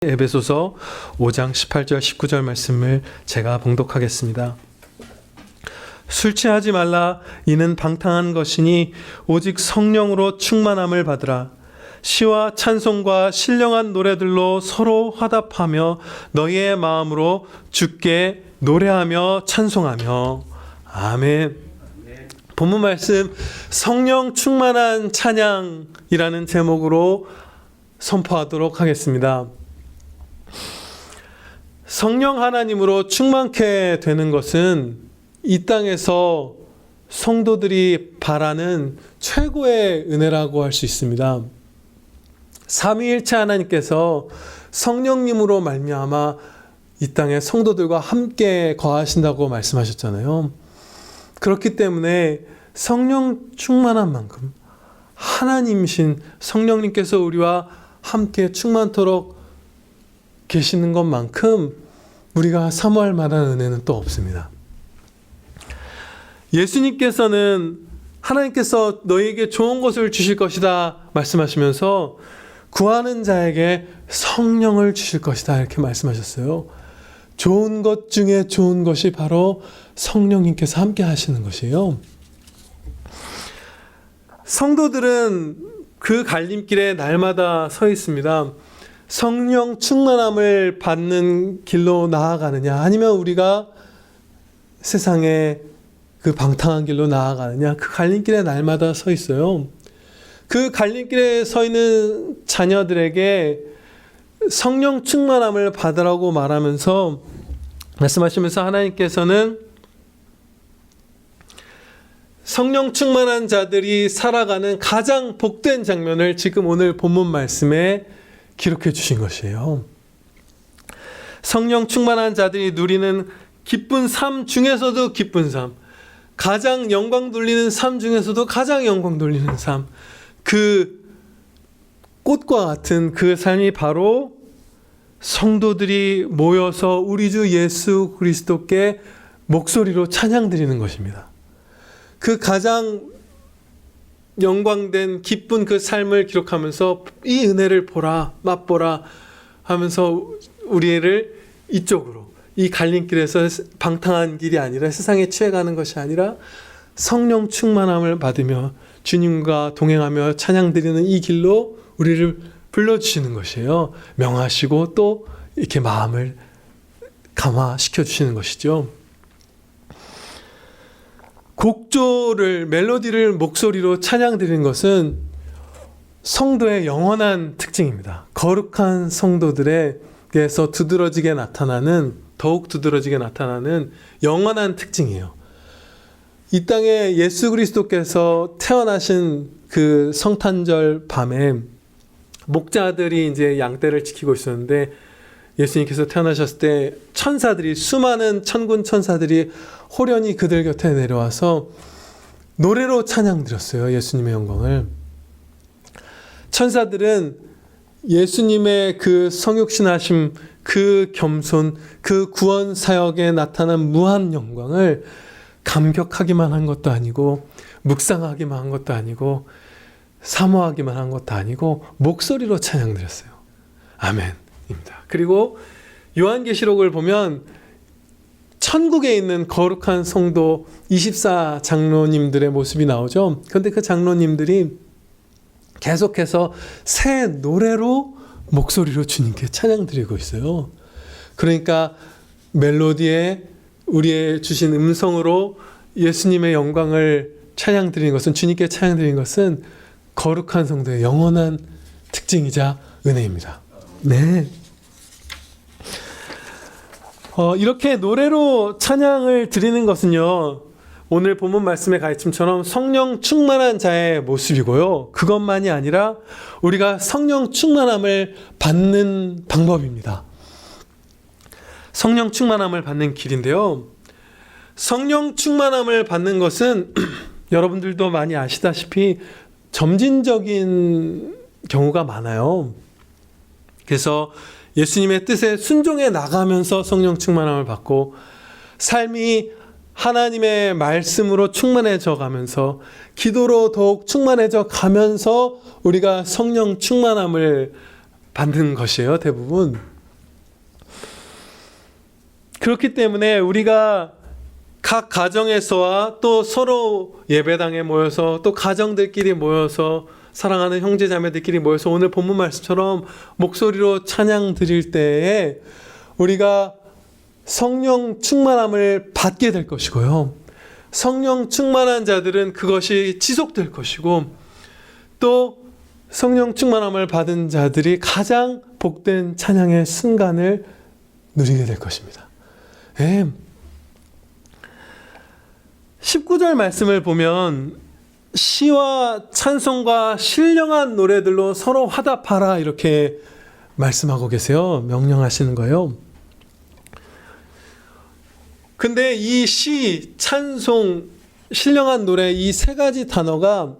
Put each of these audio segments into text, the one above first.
에베소서 5장 18절 19절 말씀을 제가 봉독하겠습니다. 술 취하지 말라. 이는 방탕한 것이니 오직 성령으로 충만함을 받으라. 시와 찬송과 신령한 노래들로 서로 화답하며 너희의 마음으로 주께 노래하며 찬송하며. 아멘. 본문 말씀, 성령 충만한 찬양이라는 제목으로 선포하도록 하겠습니다. 성령 하나님으로 충만케 되는 것은 이 땅에서 성도들이 바라는 최고의 은혜라고 할 수 있습니다. 삼위일체 하나님께서 성령님으로 말미암아 이 땅에 성도들과 함께 거하신다고 말씀하셨잖아요. 그렇기 때문에 성령 충만한 만큼 하나님이신 성령님께서 우리와 함께 충만토록 계시는 것만큼 우리가 사모할 만한 은혜는 또 없습니다. 예수님께서는 하나님께서 너희에게 좋은 것을 주실 것이다 말씀하시면서 구하는 자에게 성령을 주실 것이다 이렇게 말씀하셨어요. 좋은 것 중에 좋은 것이 바로 성령님께서 함께 하시는 것이에요. 성도들은 그 갈림길에 날마다 서 있습니다. 성령 충만함을 받는 길로 나아가느냐, 아니면 우리가 세상의 그 방탕한 길로 나아가느냐, 그 갈림길에 날마다 서 있어요. 그 갈림길에 서 있는 자녀들에게 성령 충만함을 받으라고 말하면서 말씀하시면서 하나님께서는 성령 충만한 자들이 살아가는 가장 복된 장면을 지금 오늘 본문 말씀에 기록해 주신 것이에요. 성령 충만한 자들이 누리는 기쁜 삶 중에서도 기쁜 삶, 가장 영광 돌리는 삶 중에서도 가장 영광 돌리는 삶, 그 꽃과 같은 그 삶이 바로 성도들이 모여서 우리 주 예수 그리스도께 목소리로 찬양드리는 것입니다. 그 가장 영광된 기쁜 그 삶을 기록하면서 이 은혜를 보라, 맛보라 하면서 우리를 이쪽으로, 이 갈림길에서 방탕한 길이 아니라 세상에 취해가는 것이 아니라 성령 충만함을 받으며 주님과 동행하며 찬양드리는 이 길로 우리를 불러주시는 것이에요. 명하시고 또 이렇게 마음을 감화시켜 주시는 것이죠. 곡조를, 멜로디를 목소리로 찬양드리는 것은 성도의 영원한 특징입니다. 거룩한 성도들에게서 두드러지게 나타나는, 더욱 두드러지게 나타나는 영원한 특징이에요. 이 땅에 예수 그리스도께서 태어나신 그 성탄절 밤에 목자들이 이제 양떼를 지키고 있었는데, 예수님께서 태어나셨을 때 천사들이, 수많은 천군 천사들이 호련히 그들 곁에 내려와서 노래로 찬양드렸어요. 예수님의 영광을. 천사들은 예수님의 그 성육신하심, 그 겸손, 그 구원 사역에 나타난 무한 영광을 감격하기만 한 것도 아니고, 묵상하기만 한 것도 아니고, 사모하기만 한 것도 아니고 목소리로 찬양드렸어요. 아멘입니다. 그리고 요한계시록을 보면 천국에 있는 거룩한 성도 24장로님들의 모습이 나오죠. 그런데 그 장로님들이 계속해서 새 노래로 목소리로 주님께 찬양드리고 있어요. 그러니까 멜로디에 우리의 주신 음성으로 예수님의 영광을 찬양드리는 것은, 주님께 찬양드리는 것은 거룩한 성도의 영원한 특징이자 은혜입니다. 네. 이렇게 노래로 찬양을 드리는 것은요, 오늘 본문 말씀의 가르침처럼 성령 충만한 자의 모습이고요, 그것만이 아니라 우리가 성령 충만함을 받는 방법입니다. 성령 충만함을 받는 길인데요, 성령 충만함을 받는 것은 여러분들도 많이 아시다시피 점진적인 경우가 많아요. 그래서 예수님의 뜻에 순종해 나가면서 성령 충만함을 받고, 삶이 하나님의 말씀으로 충만해져 가면서, 기도로 더욱 충만해져 가면서 우리가 성령 충만함을 받는 것이에요, 대부분. 그렇기 때문에 우리가 각 가정에서와 또 서로 예배당에 모여서 또 가정들끼리 모여서 사랑하는 형제 자매들끼리 모여서 오늘 본문 말씀처럼 목소리로 찬양 드릴 때에 우리가 성령 충만함을 받게 될 것이고요. 성령 충만한 자들은 그것이 지속될 것이고 또 성령 충만함을 받은 자들이 가장 복된 찬양의 순간을 누리게 될 것입니다. 19절 말씀을 보면 시와 찬송과 신령한 노래들로 서로 화답하라 이렇게 말씀하고 계세요. 명령하시는 거예요. 근데 이 시, 찬송, 신령한 노래 이 세 가지 단어가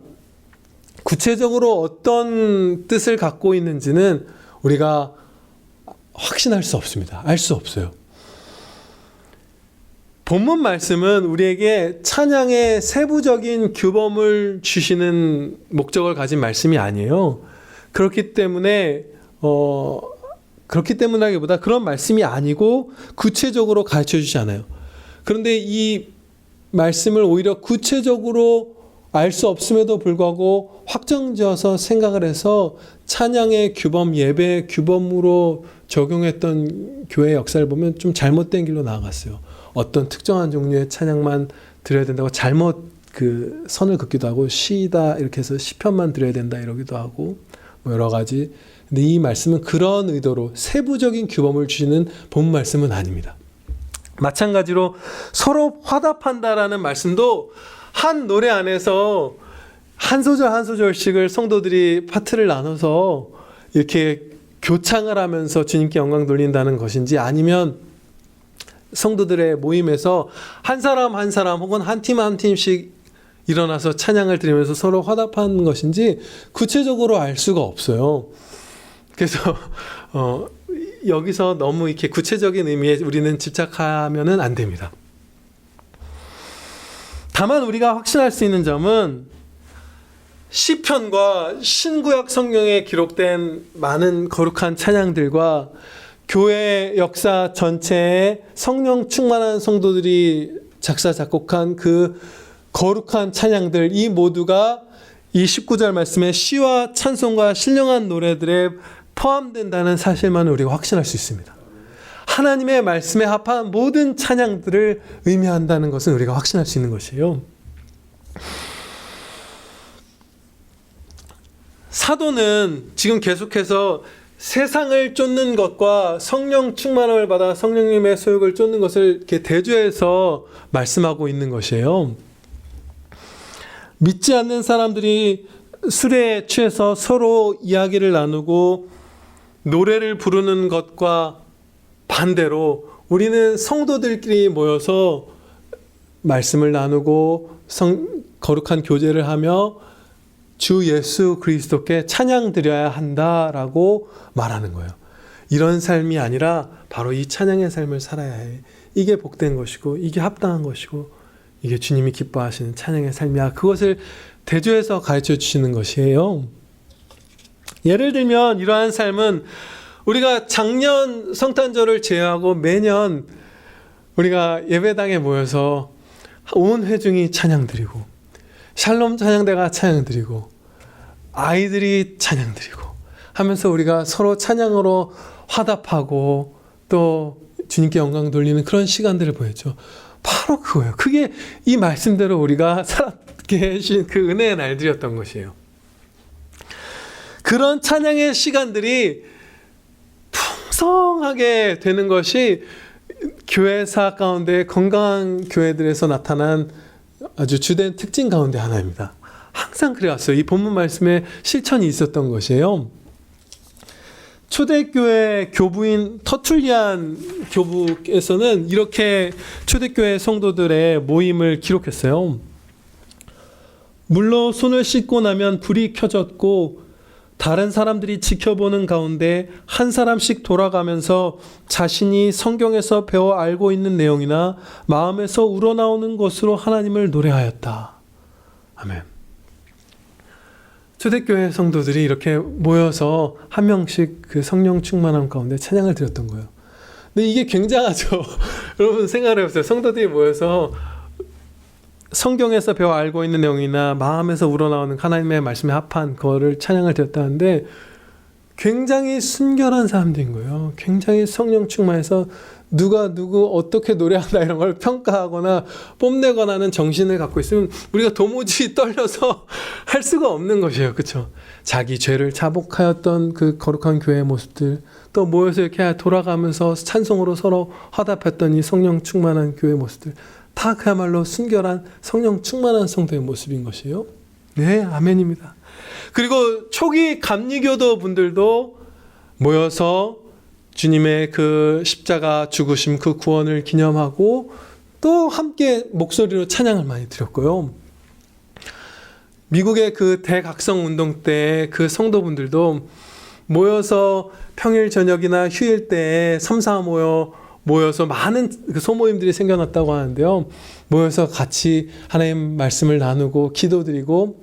구체적으로 어떤 뜻을 갖고 있는지는 우리가 확신할 수 없습니다. 알 수 없어요. 본문 말씀은 우리에게 찬양의 세부적인 규범을 주시는 목적을 가진 말씀이 아니에요. 그렇기 때문이라기보다 그런 말씀이 아니고 구체적으로 가르쳐 주지 않아요. 그런데 이 말씀을 오히려 구체적으로 알 수 없음에도 불구하고 확정지어서 생각을 해서 찬양의 규범, 예배의 규범으로 적용했던 교회의 역사를 보면 좀 잘못된 길로 나아갔어요. 어떤 특정한 종류의 찬양만 드려야 된다고 잘못 그 선을 긋기도 하고 시다 이렇게 해서 시편만 드려야 된다 이러기도 하고 뭐 여러 가지. 근데 이 말씀은 그런 의도로 세부적인 규범을 주시는 본 말씀은 아닙니다. 마찬가지로 서로 화답한다라는 말씀도 한 노래 안에서 한 소절 한 소절씩을 성도들이 파트를 나눠서 이렇게 교창을 하면서 주님께 영광 돌린다는 것인지 아니면 성도들의 모임에서 한 사람 한 사람 혹은 한 팀 한 팀씩 일어나서 찬양을 드리면서 서로 화답하는 것인지 구체적으로 알 수가 없어요. 그래서 여기서 너무 이렇게 구체적인 의미에 우리는 집착하면은 안 됩니다. 다만 우리가 확신할 수 있는 점은 시편과 신구약 성경에 기록된 많은 거룩한 찬양들과 교회 역사 전체에 성령 충만한 성도들이 작사 작곡한 그 거룩한 찬양들 이 모두가 이 19절 말씀에 시와 찬송과 신령한 노래들에 포함된다는 사실만을 우리가 확신할 수 있습니다. 하나님의 말씀에 합한 모든 찬양들을 의미한다는 것은 우리가 확신할 수 있는 것이에요. 사도는 지금 계속해서 세상을 쫓는 것과 성령 충만함을 받아 성령님의 소욕을 쫓는 것을 이렇게 대조해서 말씀하고 있는 것이에요. 믿지 않는 사람들이 술에 취해서 서로 이야기를 나누고 노래를 부르는 것과 반대로 우리는 성도들끼리 모여서 말씀을 나누고 거룩한 교제를 하며 주 예수 그리스도께 찬양 드려야 한다라고 말하는 거예요. 이런 삶이 아니라 바로 이 찬양의 삶을 살아야 해. 이게 복된 것이고 이게 합당한 것이고 이게 주님이 기뻐하시는 찬양의 삶이야. 그것을 대조해서 가르쳐 주시는 것이에요. 예를 들면 이러한 삶은 우리가 작년 성탄절을 제외하고 매년 우리가 예배당에 모여서 온 회중이 찬양 드리고 샬롬 찬양대가 찬양 드리고 아이들이 찬양 드리고 하면서 우리가 서로 찬양으로 화답하고 또 주님께 영광 돌리는 그런 시간들을 보였죠. 바로 그거예요. 그게 이 말씀대로 우리가 살게 해주신 그 은혜의 날들이었던 것이에요. 그런 찬양의 시간들이 풍성하게 되는 것이 교회사 가운데 건강한 교회들에서 나타난 아주 주된 특징 가운데 하나입니다. 항상 그래왔어요. 이 본문 말씀에 실천이 있었던 것이에요. 초대교회 교부인 터툴리안 교부께서는 이렇게 초대교회 성도들의 모임을 기록했어요. 물로 손을 씻고 나면 불이 켜졌고 다른 사람들이 지켜보는 가운데 한 사람씩 돌아가면서 자신이 성경에서 배워 알고 있는 내용이나 마음에서 우러나오는 것으로 하나님을 노래하였다. 아멘. 초대교회 성도들이 이렇게 모여서 한 명씩 그 성령 충만함 가운데 찬양을 드렸던 거예요. 근데 이게 굉장하죠. 여러분 생각을 해보세요. 성도들이 모여서 성경에서 배워 알고 있는 내용이나 마음에서 우러나오는 하나님의 말씀에 합한 거를 찬양을 드렸다는데 굉장히 순결한 사람들인 거예요. 굉장히 성령 충만해서 누가 누구 어떻게 노래한다 이런 걸 평가하거나 뽐내거나 하는 정신을 갖고 있으면 우리가 도무지 떨려서 할 수가 없는 것이에요. 그렇죠? 자기 죄를 자복하였던 그 거룩한 교회의 모습들, 또 모여서 이렇게 돌아가면서 찬송으로 서로 화답했던 이 성령 충만한 교회의 모습들, 다 그야말로 순결한 성령 충만한 성도의 모습인 것이에요. 네, 아멘입니다. 그리고 초기 감리교도 분들도 모여서 주님의 그 십자가 죽으심, 그 구원을 기념하고 또 함께 목소리로 찬양을 많이 드렸고요. 미국의 그 대각성 운동 때 그 성도분들도 모여서 평일 저녁이나 휴일 때에 3-4 모여서 많은 그 소모임들이 생겨났다고 하는데요. 모여서 같이 하나님 말씀을 나누고 기도드리고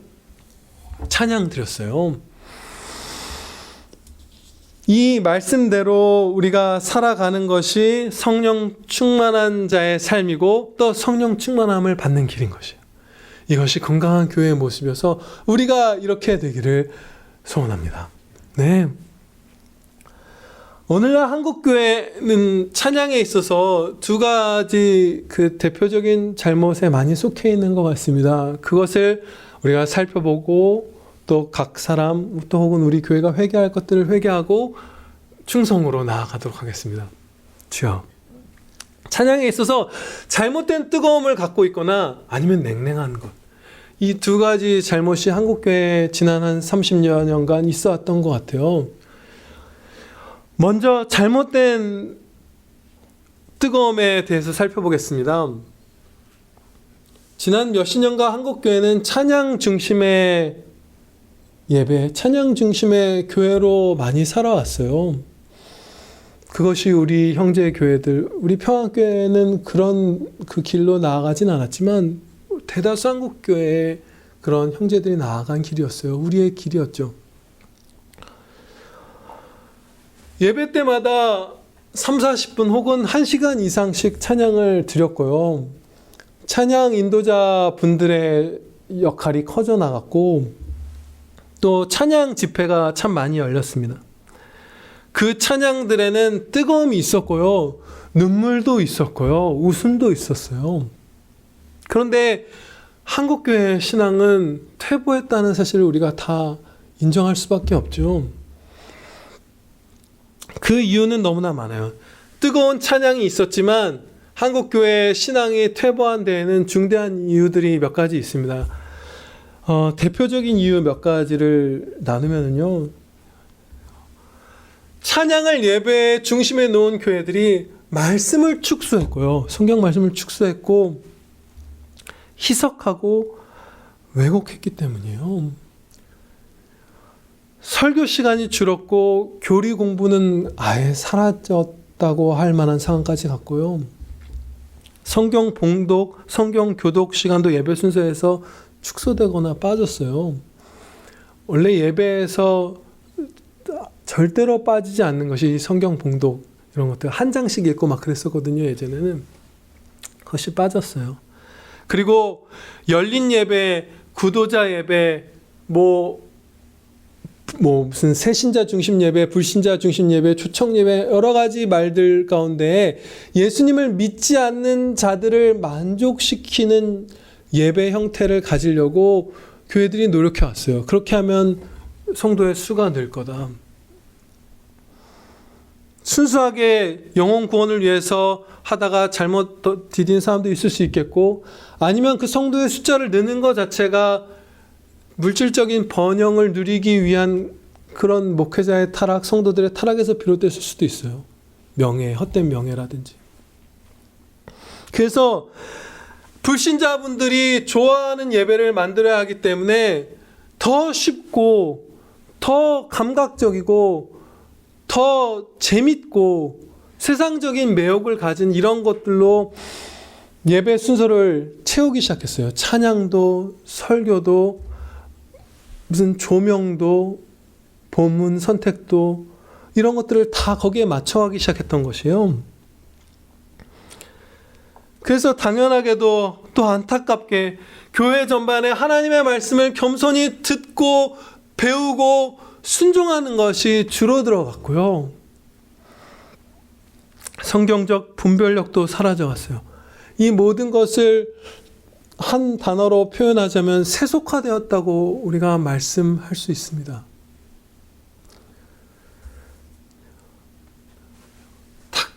찬양 드렸어요. 이 말씀대로 우리가 살아가는 것이 성령 충만한 자의 삶이고 또 성령 충만함을 받는 길인 것이에요. 이것이 건강한 교회의 모습이어서 우리가 이렇게 되기를 소원합니다. 네. 오늘날 한국교회는 찬양에 있어서 두 가지 그 대표적인 잘못에 많이 속해 있는 것 같습니다. 그것을 우리가 살펴보고 또 각 사람 또 혹은 우리 교회가 회개할 것들을 회개하고 충성으로 나아가도록 하겠습니다. 주여, 찬양에 있어서 잘못된 뜨거움을 갖고 있거나 아니면 냉랭한 것, 이 두 가지 잘못이 한국교회에 지난 한 30여 년간 있어 왔던 것 같아요. 먼저 잘못된 뜨거움에 대해서 살펴보겠습니다. 지난 몇십 년간 한국교회는 찬양 중심의 예배, 찬양 중심의 교회로 많이 살아왔어요. 그것이 우리 형제 교회들, 우리 평안교회는 그런 그 길로 나아가진 않았지만 대다수 한국교회의 그런 형제들이 나아간 길이었어요. 우리의 길이었죠. 예배 때마다 30-40분 혹은 1시간 이상씩 찬양을 드렸고요. 찬양 인도자 분들의 역할이 커져 나갔고 또 찬양 집회가 참 많이 열렸습니다. 그 찬양들에는 뜨거움이 있었고요. 눈물도 있었고요. 웃음도 있었어요. 그런데 한국교회 신앙은 퇴보했다는 사실을 우리가 다 인정할 수밖에 없죠. 그 이유는 너무나 많아요. 뜨거운 찬양이 있었지만 한국교회 신앙이 퇴보한 데에는 중대한 이유들이 몇 가지 있습니다. 대표적인 이유 몇 가지를 나누면요. 찬양을 예배의 중심에 놓은 교회들이 말씀을 축소했고요. 성경 말씀을 축소했고 희석하고 왜곡했기 때문이에요. 설교 시간이 줄었고 교리 공부는 아예 사라졌다고 할 만한 상황까지 갔고요. 성경 봉독, 성경 교독 시간도 예배 순서에서 축소되거나 빠졌어요. 원래 예배에서 절대로 빠지지 않는 것이 성경 봉독 이런 것들 한 장씩 읽고 막 그랬었거든요. 예전에는 그것이 빠졌어요. 그리고 열린 예배, 구도자 예배, 무슨 새신자 중심 예배, 불신자 중심 예배, 초청 예배 여러 가지 말들 가운데 예수님을 믿지 않는 자들을 만족시키는 예배 형태를 가지려고 교회들이 노력해 왔어요. 그렇게 하면 성도의 수가 늘 거다. 순수하게 영혼 구원을 위해서 하다가 잘못 디딘 사람도 있을 수 있겠고 아니면 그 성도의 숫자를 느는 것 자체가 물질적인 번영을 누리기 위한 그런 목회자의 타락, 성도들의 타락에서 비롯됐을 수도 있어요. 명예, 헛된 명예라든지. 그래서 불신자분들이 좋아하는 예배를 만들어야 하기 때문에 더 쉽고 더 감각적이고 더 재밌고 세상적인 매혹을 가진 이런 것들로 예배 순서를 채우기 시작했어요. 찬양도 설교도 무슨 조명도 본문 선택도 이런 것들을 다 거기에 맞춰가기 시작했던 것이에요. 그래서 당연하게도 또 안타깝게 교회 전반에 하나님의 말씀을 겸손히 듣고 배우고 순종하는 것이 줄어들어 갔고요. 성경적 분별력도 사라져갔어요. 이 모든 것을 한 단어로 표현하자면 세속화되었다고 우리가 말씀할 수 있습니다.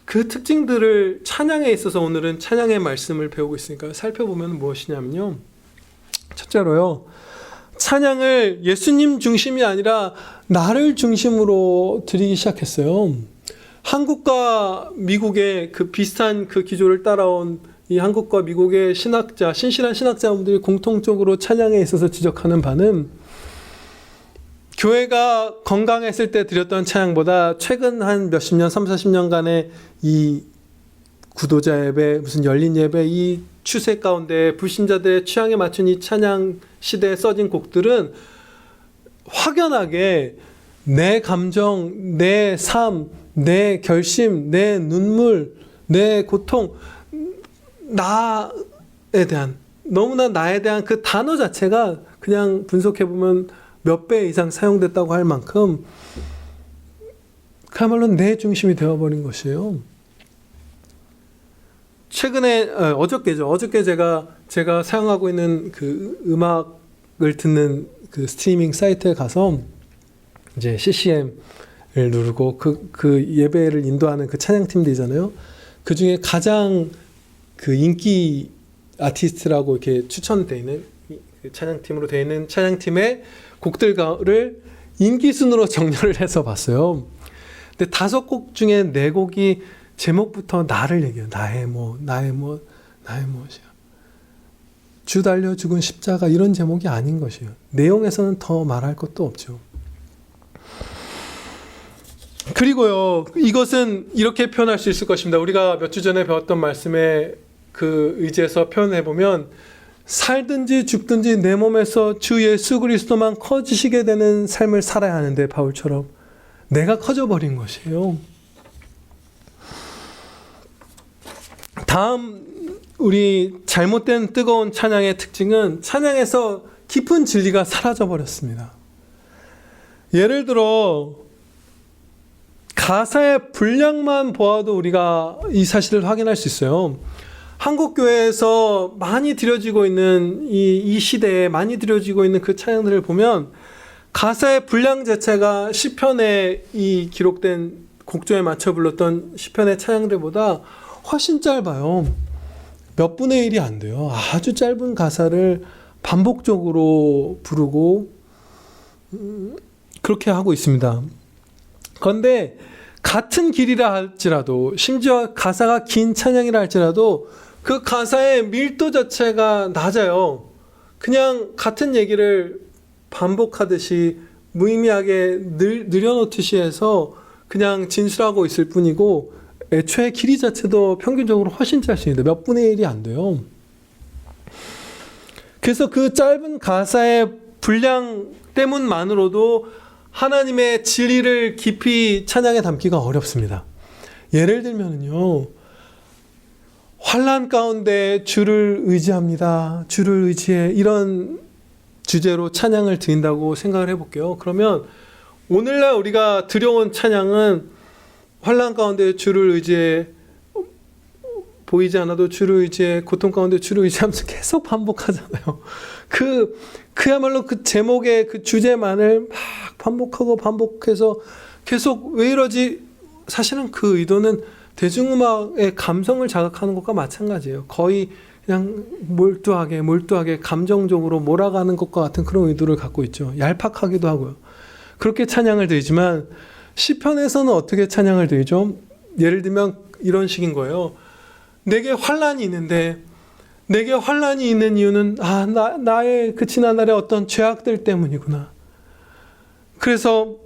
그 특징들을 찬양에 있어서 오늘은 찬양의 말씀을 배우고 있으니까 살펴보면 무엇이냐면요. 첫째로요. 찬양을 예수님 중심이 아니라 나를 중심으로 드리기 시작했어요. 한국과 미국의 그 비슷한 그 기조를 따라온 이 한국과 미국의 신학자, 신실한 신학자분들이 공통적으로 찬양에 있어서 지적하는 바는 교회가 건강했을 때 드렸던 찬양보다 최근 한 몇십 년, 30, 40년간의 이 구도자 예배, 무슨 열린 예배, 이 추세 가운데 불신자들의 취향에 맞춘 이 찬양 시대에 써진 곡들은 확연하게 내 감정, 내 삶, 내 결심, 내 눈물, 내 고통, 나에 대한, 너무나 나에 대한 그 단어 자체가 그냥 분석해보면 몇 배 이상 사용됐다고 할 만큼 그야말로 내 중심이 되어버린 것이에요. 최근에 어저께죠. 어저께 제가 사용하고 있는 그 음악을 듣는 그 스트리밍 사이트에 가서 이제 CCM을 누르고 그 예배를 인도하는 그 찬양팀들이잖아요. 그 중에 가장 그 인기 아티스트라고 이렇게 추천되어 있는 찬양팀으로 되어 있는 찬양팀의 곡들을 인기 순으로 정렬을 해서 봤어요. 근데 5곡 중에 4곡이 제목부터 나를 얘기해요. 나의 무엇이야. 주 달려 죽은 십자가 이런 제목이 아닌 것이에요. 내용에서는 더 말할 것도 없죠. 그리고요, 이것은 이렇게 표현할 수 있을 것입니다. 우리가 몇 주 전에 배웠던 말씀에 그 의지에서 표현해보면 살든지 죽든지 내 몸에서 주 예수 그리스도만 커지시게 되는 삶을 살아야 하는데 바울처럼 내가 커져버린 것이에요. 다음 우리 잘못된 뜨거운 찬양의 특징은 찬양에서 깊은 진리가 사라져버렸습니다. 예를 들어 가사의 분량만 보아도 우리가 이 사실을 확인할 수 있어요. 한국 교회에서 많이 드려지고 있는 이 시대에 많이 드려지고 있는 그 찬양들을 보면 가사의 분량 자체가 시편에 이 기록된 곡조에 맞춰 불렀던 시편의 찬양들보다 훨씬 짧아요. 몇 분의 1이 안 돼요. 아주 짧은 가사를 반복적으로 부르고 그렇게 하고 있습니다. 그런데 같은 길이라 할지라도, 심지어 가사가 긴 찬양이라 할지라도 그 가사의 밀도 자체가 낮아요. 그냥 같은 얘기를 반복하듯이 무의미하게 늘여놓듯이 해서 그냥 진술하고 있을 뿐이고 애초에 길이 자체도 평균적으로 훨씬 짧습니다. 몇 분의 1이 안 돼요. 그래서 그 짧은 가사의 분량 때문만으로도 하나님의 진리를 깊이 찬양에 담기가 어렵습니다. 예를 들면요, 환난 가운데 주를 의지합니다. 주를 의지해. 이런 주제로 찬양을 드린다고 생각을 해볼게요. 그러면 오늘날 우리가 드려온 찬양은 환난 가운데 주를 의지해, 보이지 않아도 주를 의지해, 고통 가운데 주를 의지하면서 계속 반복하잖아요. 그야말로 그 제목의 그 주제만을 막 반복해서 계속 왜 이러지? 사실은 그 의도는 대중음악의 감성을 자극하는 것과 마찬가지예요. 거의 그냥 몰두하게 감정적으로 몰아가는 것과 같은 그런 의도를 갖고 있죠. 얄팍하기도 하고요. 그렇게 찬양을 드리지만 시편에서는 어떻게 찬양을 드리죠? 예를 들면 이런 식인 거예요. 내게 환난이 있는데, 내게 환난이 있는 이유는 나의 그 지난날의 어떤 죄악들 때문이구나. 그래서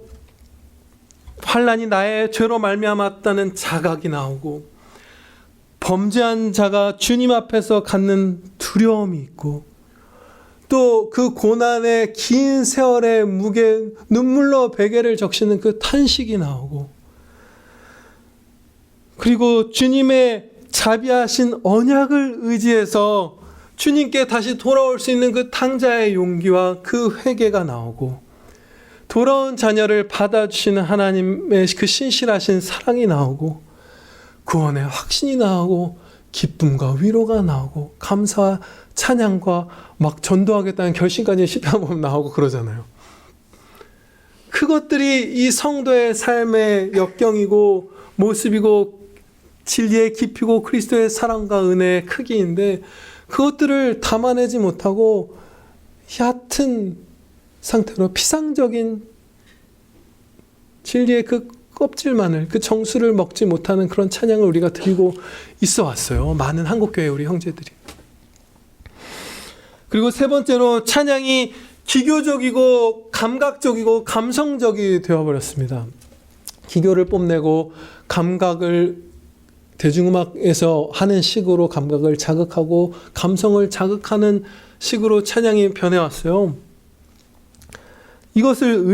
환난이 나의 죄로 말미암았다는 자각이 나오고, 범죄한 자가 주님 앞에서 갖는 두려움이 있고, 또 그 고난의 긴 세월의 무게, 눈물로 베개를 적시는 그 탄식이 나오고, 그리고 주님의 자비하신 언약을 의지해서 주님께 다시 돌아올 수 있는 그 탕자의 용기와 그 회개가 나오고, 돌아온 자녀를 받아주시는 하나님의 그 신실하신 사랑이 나오고, 구원의 확신이 나오고, 기쁨과 위로가 나오고, 감사와 찬양과 막 전도하겠다는 결심까지 시편 보면 나오고 그러잖아요. 그것들이 이 성도의 삶의 역경이고 모습이고 진리의 깊이고 그리스도의 사랑과 은혜의 크기인데, 그것들을 담아내지 못하고 얕은 상태로 피상적인 진리의 그 껍질만을, 그 정수를 먹지 못하는 그런 찬양을 우리가 드리고 있어 왔어요. 많은 한국교회 우리 형제들이. 그리고 세 번째로, 찬양이 기교적이고 감각적이고 감성적이 되어버렸습니다. 기교를 뽐내고 감각을 대중음악에서 하는 식으로 감각을 자극하고 감성을 자극하는 식으로 찬양이 변해왔어요. 이것을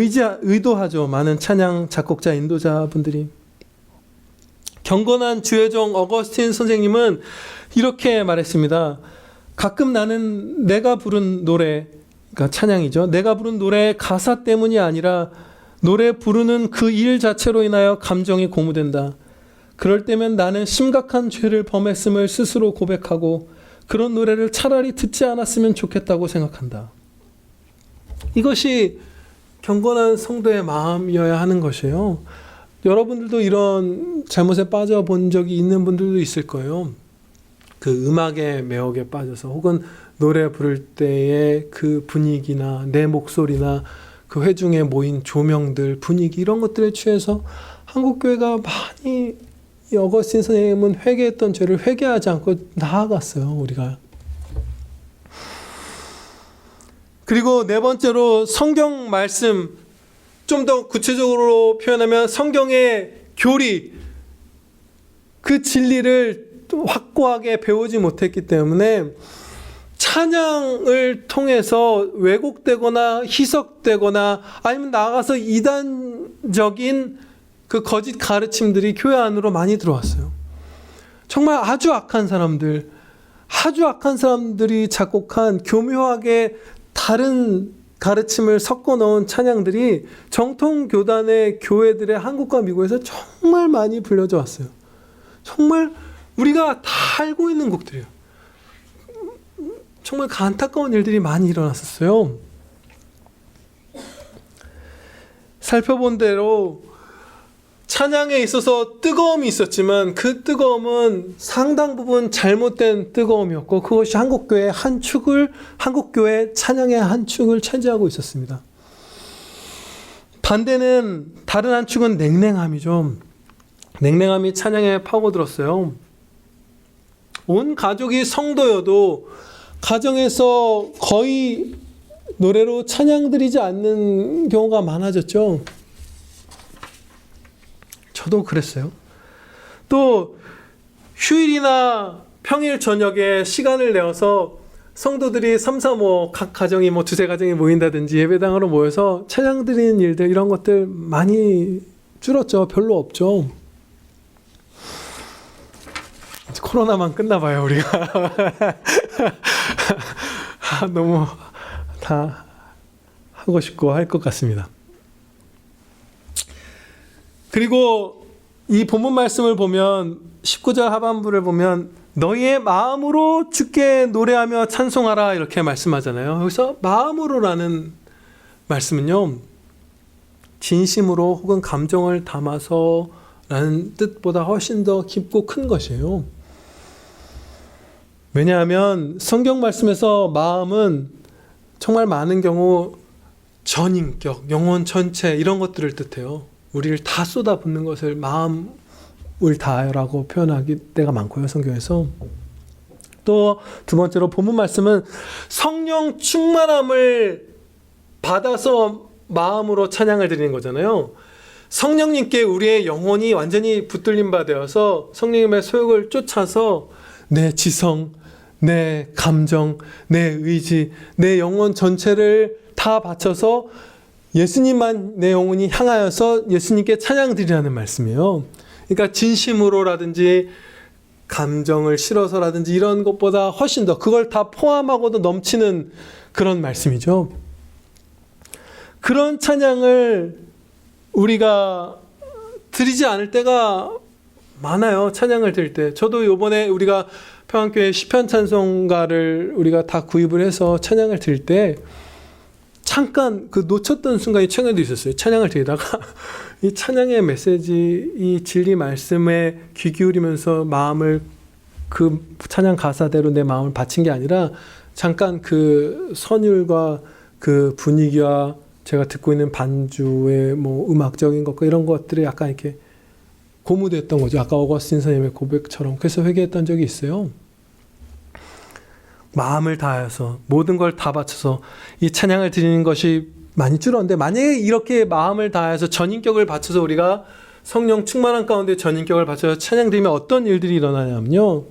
의도하죠. 많은 찬양 작곡자, 인도자분들이. 경건한 주의종 어거스틴 선생님은 이렇게 말했습니다. 가끔 나는 내가 부른 노래, 그러니까 찬양이죠. 내가 부른 노래의 가사 때문이 아니라 노래 부르는 그 일 자체로 인하여 감정이 고무된다. 그럴 때면 나는 심각한 죄를 범했음을 스스로 고백하고 그런 노래를 차라리 듣지 않았으면 좋겠다고 생각한다. 이것이 경건한 성도의 마음이어야 하는 것이에요. 여러분들도 이런 잘못에 빠져본 적이 있는 분들도 있을 거예요. 그 음악의 매혹에 빠져서, 혹은 노래 부를 때의 그 분위기나 내 목소리나 그 회중에 모인 조명들, 분위기, 이런 것들에 취해서 한국교회가 많이, 이 어거스틴 선생님은 회개했던 죄를 회개하지 않고 나아갔어요, 우리가. 그리고 네 번째로, 성경 말씀, 좀 더 구체적으로 표현하면 성경의 교리, 그 진리를 확고하게 배우지 못했기 때문에 찬양을 통해서 왜곡되거나 희석되거나 아니면 나아가서 이단적인 그 거짓 가르침들이 교회 안으로 많이 들어왔어요. 정말 아주 악한 사람들이 작곡한 교묘하게 다른 가르침을 섞어 넣은 찬양들이 정통 교단의 교회들의 한국과 미국에서 정말 많이 불려져 왔어요. 정말 우리가 다 알고 있는 곡들이에요. 정말 안타까운 일들이 많이 일어났었어요. 살펴본 대로 찬양에 있어서 뜨거움이 있었지만 그 뜨거움은 상당 부분 잘못된 뜨거움이었고, 그것이 한국교회의 한국교회 찬양의 한 축을 차지하고 있었습니다. 반대는, 다른 한 축은 냉랭함이죠. 냉랭함이 찬양에 파고들었어요. 온 가족이 성도여도 가정에서 거의 노래로 찬양 드리지 않는 경우가 많아졌죠. 저도 그랬어요. 또 휴일이나 평일 저녁에 시간을 내어서 성도들이 3, 4, 각 가정이 두세 가정이 모인다든지 예배당으로 모여서 찬양 드리는 일들, 이런 것들 많이 줄었죠. 별로 없죠. 코로나만 끝나봐요, 우리가. 너무 다 하고 싶고 할 것 같습니다. 그리고 이 본문 말씀을 보면 19절 하반부를 보면 너희의 마음으로 주께 노래하며 찬송하라, 이렇게 말씀하잖아요. 여기서 마음으로라는 말씀은요, 진심으로 혹은 감정을 담아서 라는 뜻보다 훨씬 더 깊고 큰 것이에요. 왜냐하면 성경 말씀에서 마음은 정말 많은 경우 전인격, 영혼 전체, 이런 것들을 뜻해요. 우리를 다 쏟아붓는 것을 마음을 다하여라고 표현하기 때가 많고요, 성경에서. 또 두 번째로 본문 말씀은 성령 충만함을 받아서 마음으로 찬양을 드리는 거잖아요. 성령님께 우리의 영혼이 완전히 붙들림 바 되어서 성령님의 소욕을 쫓아서 내 지성, 내 감정, 내 의지, 내 영혼 전체를 다 바쳐서 예수님만 내 영혼이 향하여서 예수님께 찬양 드리라는 말씀이에요. 그러니까 진심으로라든지 감정을 실어서라든지 이런 것보다 훨씬 더 그걸 다 포함하고도 넘치는 그런 말씀이죠. 그런 찬양을 우리가 드리지 않을 때가 많아요. 찬양을 드릴 때. 저도 요번에 우리가 평안교회 시편 찬송가를 우리가 다 구입을 해서 찬양을 드릴 때 잠깐 그 놓쳤던 순간이 최근에도 있었어요. 찬양을 드리다가 이 찬양의 메시지, 이 진리 말씀에 귀 기울이면서 마음을 그 찬양 가사대로 내 마음을 바친 게 아니라 잠깐 그 선율과 그 분위기와 제가 듣고 있는 반주의 뭐 음악적인 것과 이런 것들이 약간 이렇게 고무됐던 거죠. 아까 어거스틴 선생님의 고백처럼. 그래서 회개했던 적이 있어요. 마음을 다해서 모든 걸 다 바쳐서 이 찬양을 드리는 것이 많이 줄었는데, 만약에 이렇게 마음을 다해서 전인격을 바쳐서 우리가 성령 충만한 가운데 전인격을 바쳐서 찬양 드리면 어떤 일들이 일어나냐면요,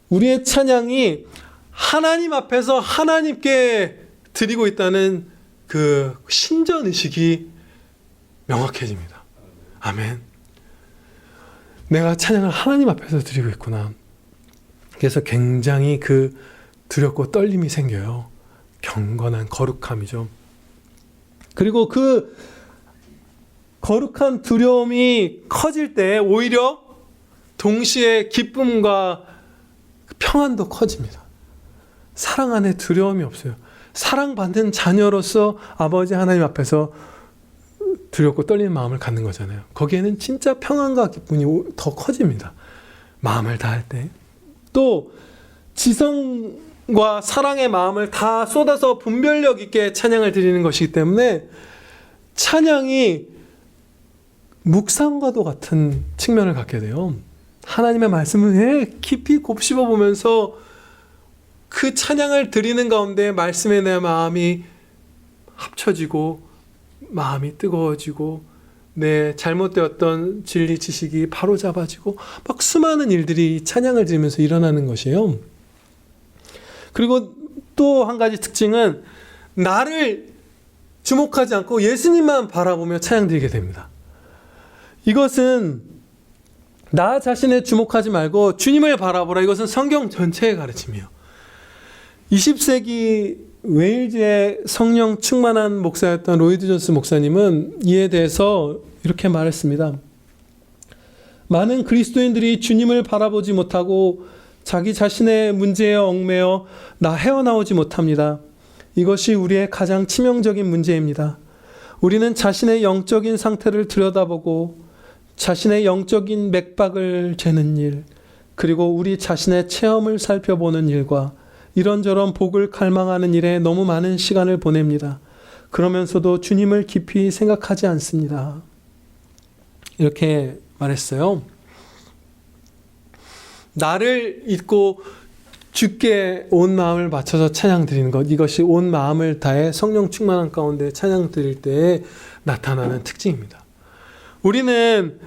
우리의 찬양이 하나님 앞에서 하나님께 드리고 있다는 그 신전의식이 명확해집니다. 아멘. 내가 찬양을 하나님 앞에서 드리고 있구나. 그래서 굉장히 그 두렵고 떨림이 생겨요. 경건한 거룩함이죠. 그리고 그 거룩한 두려움이 커질 때 오히려 동시에 기쁨과 평안도 커집니다. 사랑 안에 두려움이 없어요. 사랑받는 자녀로서 아버지 하나님 앞에서 두렵고 떨리는 마음을 갖는 거잖아요. 거기에는 진짜 평안과 기쁨이 더 커집니다. 마음을 다할 때. 또 지성과 사랑의 마음을 다 쏟아서 분별력 있게 찬양을 드리는 것이기 때문에 찬양이 묵상과도 같은 측면을 갖게 돼요. 하나님의 말씀을 깊이 곱씹어 보면서 그 찬양을 드리는 가운데 말씀에 내 마음이 합쳐지고 마음이 뜨거워지고 내 잘못되었던 진리 지식이 바로잡아지고 막 수많은 일들이 찬양을 드리면서 일어나는 것이에요. 그리고 또 한 가지 특징은 나를 주목하지 않고 예수님만 바라보며 찬양 드리게 됩니다. 이것은 나 자신에 주목하지 말고 주님을 바라보라. 이것은 성경 전체의 가르침이에요. 20세기 웨일즈의 성령 충만한 목사였던 로이드 존스 목사님은 이에 대해서 이렇게 말했습니다. 많은 그리스도인들이 주님을 바라보지 못하고 자기 자신의 문제에 얽매여 헤어나오지 못합니다. 이것이 우리의 가장 치명적인 문제입니다. 우리는 자신의 영적인 상태를 들여다보고 자신의 영적인 맥박을 재는 일, 그리고 우리 자신의 체험을 살펴보는 일과 이런저런 복을 갈망하는 일에 너무 많은 시간을 보냅니다. 그러면서도 주님을 깊이 생각하지 않습니다. 이렇게 말했어요. 나를 잊고 주께 온 마음을 맞춰서 찬양 드리는 것, 이것이 온 마음을 다해 성령 충만한 가운데 찬양 드릴 때에 나타나는 특징입니다. 우리는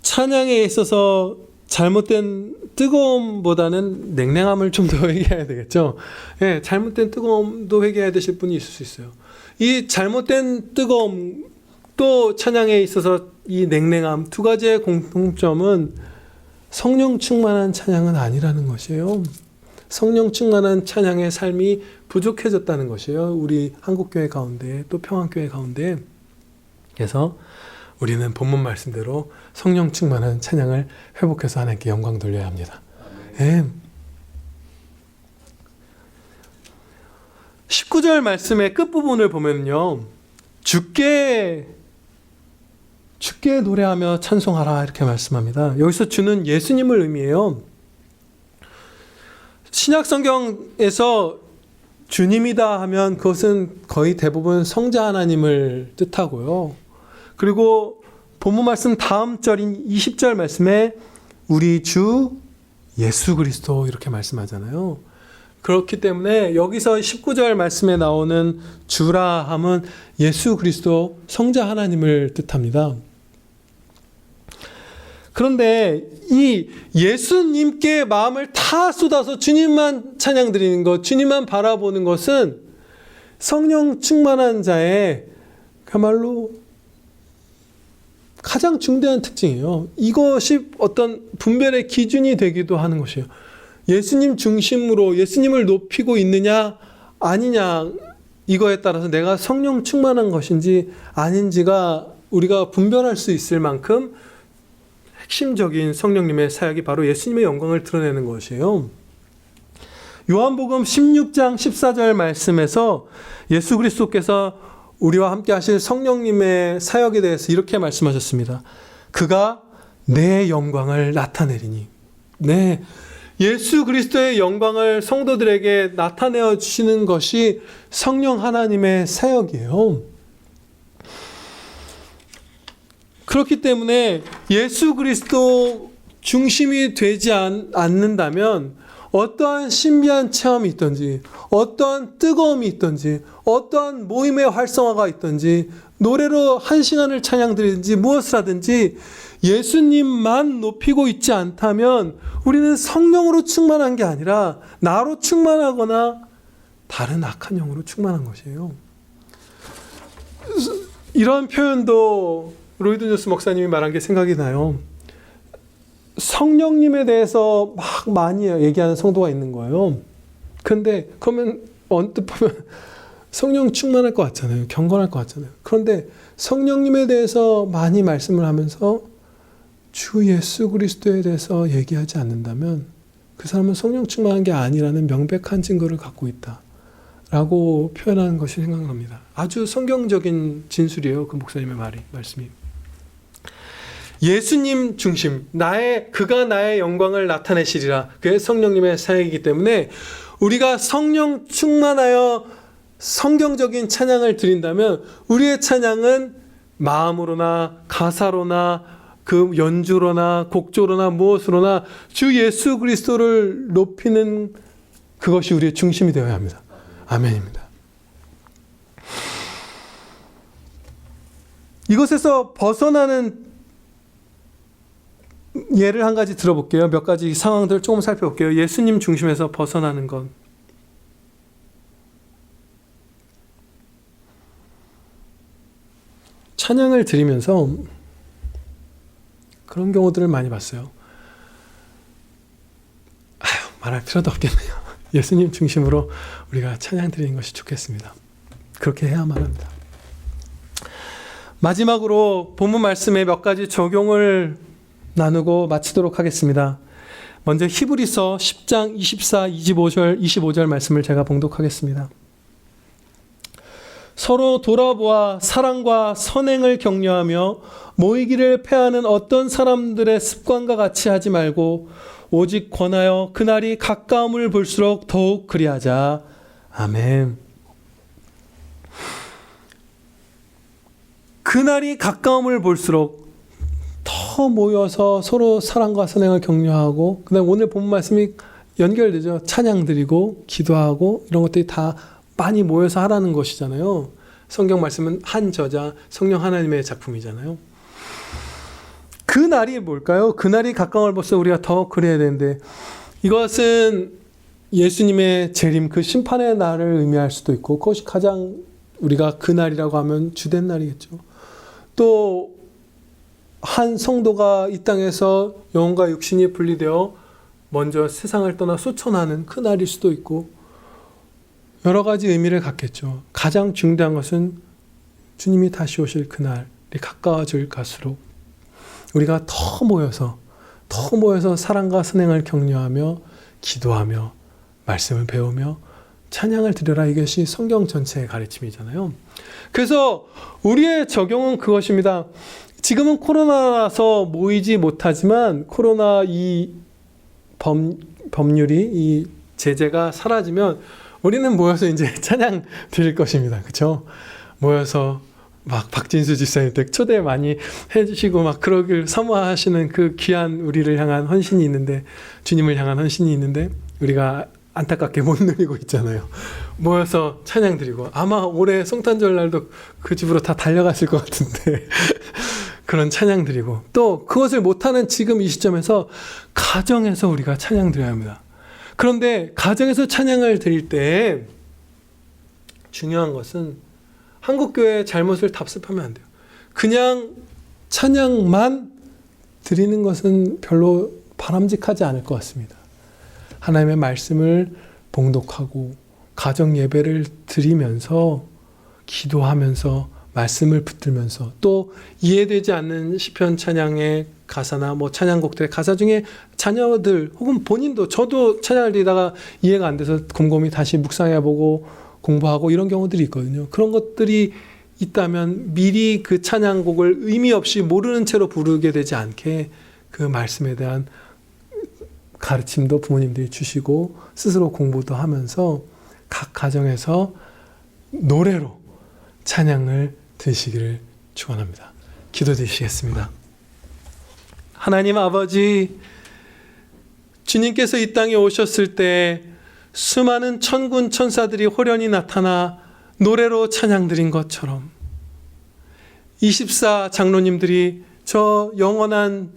찬양에 있어서 잘못된 뜨거움보다는 냉랭함을 좀 더 회개해야 되겠죠. 예, 잘못된 뜨거움도 회개해야 되실 분이 있을 수 있어요. 이 잘못된 뜨거움 또 찬양에 있어서 이 냉랭함 두 가지의 공통점은 성령 충만한 찬양은 아니라는 것이에요. 성령 충만한 찬양의 삶이 부족해졌다는 것이에요. 우리 한국교회 가운데 또 평안교회 가운데. 그래서 우리는 본문 말씀대로 성령 충만한 찬양을 회복해서 하나님께 영광 돌려야 합니다. 네. 19절 말씀의 끝부분을 보면요, 주께 노래하며 찬송하라 이렇게 말씀합니다. 여기서 주는 예수님을 의미해요. 신약 성경에서 주님이다 하면 그것은 거의 대부분 성자 하나님을 뜻하고요. 그리고 본문 말씀 다음 절인 20절 말씀에 우리 주 예수 그리스도 이렇게 말씀하잖아요. 그렇기 때문에 여기서 19절 말씀에 나오는 주라 함은 예수 그리스도 성자 하나님을 뜻합니다. 그런데 이 예수님께 마음을 다 쏟아서 주님만 찬양 드리는 것, 주님만 바라보는 것은 성령 충만한 자의 그야말로 가장 중대한 특징이에요. 이것이 어떤 분별의 기준이 되기도 하는 것이에요. 예수님 중심으로 예수님을 높이고 있느냐 아니냐, 이거에 따라서 내가 성령 충만한 것인지 아닌지가 우리가 분별할 수 있을 만큼 핵심적인 성령님의 사역이 바로 예수님의 영광을 드러내는 것이에요. 요한복음 16장 14절 말씀에서 예수 그리스도께서 우리와 함께 하실 성령님의 사역에 대해서 이렇게 말씀하셨습니다. 그가 내 영광을 나타내리니. 네, 예수 그리스도의 영광을 성도들에게 나타내어 주시는 것이 성령 하나님의 사역이에요. 그렇기 때문에 예수 그리스도 중심이 되지 않는다면 어떠한 신비한 체험이 있든지, 어떠한 뜨거움이 있든지, 어떠한 모임의 활성화가 있든지, 노래로 1시간을 찬양드리든지 무엇을 하든지 예수님만 높이고 있지 않다면 우리는 성령으로 충만한 게 아니라 나로 충만하거나 다른 악한 영으로 충만한 것이에요. 이런 표현도 로이드 조스 목사님이 말한 게 생각이 나요. 성령님에 대해서 막 많이 얘기하는 성도가 있는 거예요. 근데 그러면 언뜻 보면 성령 충만할 것 같잖아요. 경건할 것 같잖아요. 그런데 성령님에 대해서 많이 말씀을 하면서 주 예수 그리스도에 대해서 얘기하지 않는다면 그 사람은 성령 충만한 게 아니라는 명백한 증거를 갖고 있다라고 표현하는 것이 생각납니다. 아주 성경적인 진술이에요. 그 목사님의 말씀이. 예수님 중심, 그가 나의 영광을 나타내시리라. 그게 성령님의 사역이기 때문에 우리가 성령 충만하여 성경적인 찬양을 드린다면 우리의 찬양은 마음으로나 가사로나 그 연주로나 곡조로나 무엇으로나 주 예수 그리스도를 높이는 그것이 우리의 중심이 되어야 합니다. 아멘입니다. 이것에서 벗어나는 예를 한 가지 들어볼게요. 몇 가지 상황들을 조금 살펴볼게요. 예수님 중심에서 벗어나는 것. 찬양을 드리면서 그런 경우들을 많이 봤어요. 말할 필요도 없겠네요. 예수님 중심으로 우리가 찬양 드리는 것이 좋겠습니다. 그렇게 해야만 합니다. 마지막으로 본문 말씀에 몇 가지 적용을 나누고 마치도록 하겠습니다. 먼저 히브리서 10장 24, 25절 말씀을 제가 봉독하겠습니다. 서로 돌아보아 사랑과 선행을 격려하며 모이기를 패하는 어떤 사람들의 습관과 같이 하지 말고 오직 권하여 그날이 가까움을 볼수록 더욱 그리하자. 아멘. 그날이 가까움을 볼수록 더 모여서 서로 사랑과 선행을 격려하고, 그다음 오늘 본 말씀이 연결되죠. 찬양 드리고 기도하고 이런 것들이 다 많이 모여서 하라는 것이잖아요. 성경 말씀은 한 저자 성령 하나님의 작품이잖아요. 그 날이 뭘까요? 그 날이 가까움을 볼수록 우리가 더 그래야 되는데, 이것은 예수님의 재림, 그 심판의 날을 의미할 수도 있고, 그것이 가장 우리가 그 날이라고 하면 주된 날이겠죠. 또 한 성도가 이 땅에서 영혼과 육신이 분리되어 먼저 세상을 떠나 소천하는 그 날일 수도 있고, 여러 가지 의미를 갖겠죠. 가장 중대한 것은 주님이 다시 오실 그날이 가까워질 갈수록 우리가 더 모여서 사랑과 선행을 격려하며 기도하며 말씀을 배우며 찬양을 드려라. 이것이 성경 전체의 가르침이잖아요. 그래서 우리의 적용은 그것입니다. 지금은 코로나라서 모이지 못하지만 코로나 이 법률이, 이 제재가 사라지면 우리는 모여서 이제 찬양 드릴 것입니다. 그렇죠? 모여서 막 박진수 집사님 때 초대 많이 해주시고 막 그러길 사모하시는 그 귀한 우리를 향한 헌신이 있는데, 주님을 향한 헌신이 있는데 우리가 안타깝게 못 누리고 있잖아요. 모여서 찬양 드리고, 아마 올해 성탄절 날도 그 집으로 다 달려갔을 것 같은데 그런 찬양 드리고, 또 그것을 못하는 지금 이 시점에서 가정에서 우리가 찬양 드려야 합니다. 그런데 가정에서 찬양을 드릴 때 중요한 것은 한국교회의 잘못을 답습하면 안 돼요. 그냥 찬양만 드리는 것은 별로 바람직하지 않을 것 같습니다. 하나님의 말씀을 봉독하고 가정 예배를 드리면서 기도하면서 말씀을 붙들면서 또 이해되지 않는 시편 찬양의 가사나 뭐 찬양곡들의 가사 중에 자녀들 혹은 본인도 저도 찬양을 드리다가 이해가 안 돼서 곰곰이 다시 묵상해보고 공부하고 이런 경우들이 있거든요. 그런 것들이 있다면 미리 그 찬양곡을 의미 없이 모르는 채로 부르게 되지 않게 그 말씀에 대한 가르침도 부모님들이 주시고 스스로 공부도 하면서 각 가정에서 노래로 찬양을 드시기를 축원합니다. 기도드리시겠습니다. 하나님 아버지, 주님께서 이 땅에 오셨을 때 수많은 천군 천사들이 호련히 나타나 노래로 찬양드린 것처럼 24 장로님들이 저 영원한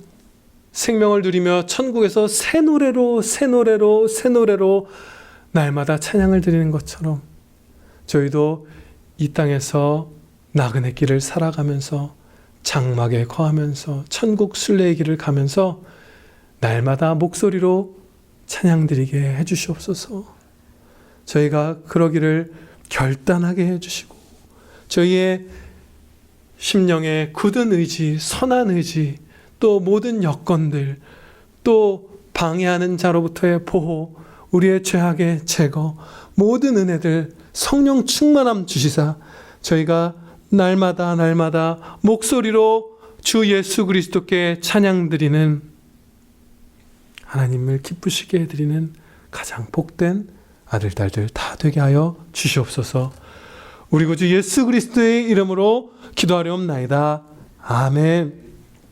생명을 누리며 천국에서 새 노래로 날마다 찬양을 드리는 것처럼 저희도 이 땅에서 나그네 길을 살아가면서 장막에 거하면서 천국 순례의 길을 가면서 날마다 목소리로 찬양드리게 해주시옵소서. 저희가 그러기를 결단하게 해주시고 저희의 심령의 굳은 의지, 선한 의지, 또 모든 여건들, 또 방해하는 자로부터의 보호, 우리의 죄악의 제거, 모든 은혜들 성령 충만함 주시사 저희가 날마다 목소리로 주 예수 그리스도께 찬양드리는 하나님을 기쁘시게 해드리는 가장 복된 아들, 딸들 다 되게 하여 주시옵소서. 우리 구주 예수 그리스도의 이름으로 기도하려옵나이다. 아멘.